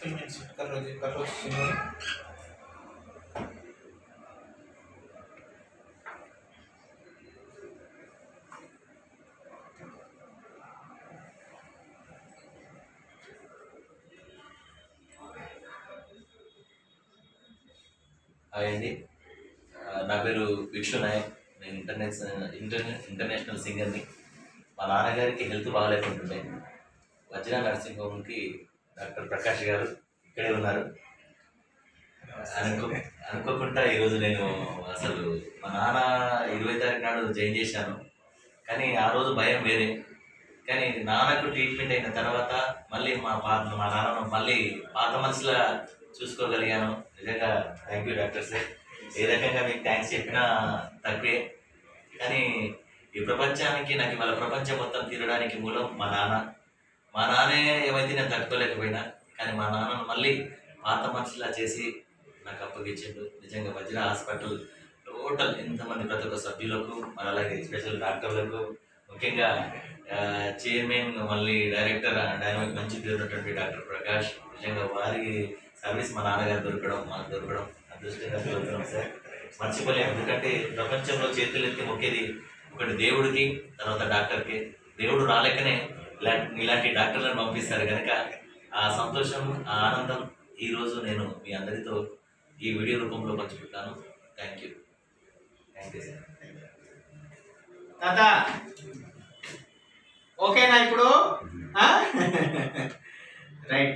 Hi అండి, నా పేరు విక్షు నాయక్. నేను ఇంటర్నేషనల్ సింగర్ని. మా నాన్నగారికి హెల్త్ బాగాలేకుంటుండే. వజ్ర నర్సింగ్ హోమ్కి డాక్టర్ ప్రకాష్ గారు ఇక్కడే ఉన్నారు. అనుకోకుండా ఈరోజు నేను అసలు మా నాన్న 20 తారీఖు నాడు జాయిన్ చేశాను. కానీ ఆ రోజు భయం వేరే. కానీ నాన్నకు ట్రీట్మెంట్ అయిన తర్వాత మళ్ళీ మా నాన్నను మళ్ళీ పాత మనసులా చూసుకోగలిగాను. నిజంగా థ్యాంక్ యూ డాక్టర్ సార్. ఏ రకంగా మీకు థ్యాంక్స్ చెప్పినా తక్కువే. కానీ ఈ ప్రపంచానికి, నాకు వాళ్ళ ప్రపంచం మొత్తం తిరగడానికి మూలం మా నాన్న. మా నాన్నే ఏమైతే నేను తట్టుకోలేకపోయినా, కానీ మా నాన్నను మళ్ళీ పాత మనుషులా చేసి నాకు అప్పగించిండు. నిజంగా వజ్ర హాస్పిటల్ టోటల్ ఎంతమంది ప్రతి ఒక్క సభ్యులకు, మరి అలాగే స్పెషల్ డాక్టర్లకు, ముఖ్యంగా చైర్మన్, మళ్ళీ డైరెక్టర్, డైనమిక్ మంచి పేరు ఉన్నటువంటి డాక్టర్ ప్రకాష్, నిజంగా వారి సర్వీస్ మా నాన్నగారు దొరకడం, మాకు దొరకడం అదృష్టంగా దొరుకుతున్నాం సార్. మర్చిపోలేము. ఎందుకంటే ప్రపంచంలో చేతులు ఎత్తి మొక్కేది ఒకటి దేవుడికి, తర్వాత డాక్టర్కి. దేవుడు రాలేకనే ఇలాంటి డాక్టర్లను పంపిస్తారు కనుక ఆ సంతోషం, ఆ ఆనందం ఈరోజు నేను మీ అందరితో ఈ వీడియో రూపంలో పంచుకుంటాను. Thank you sir. తాత ఓకేనా ఇప్పుడు? రైట్.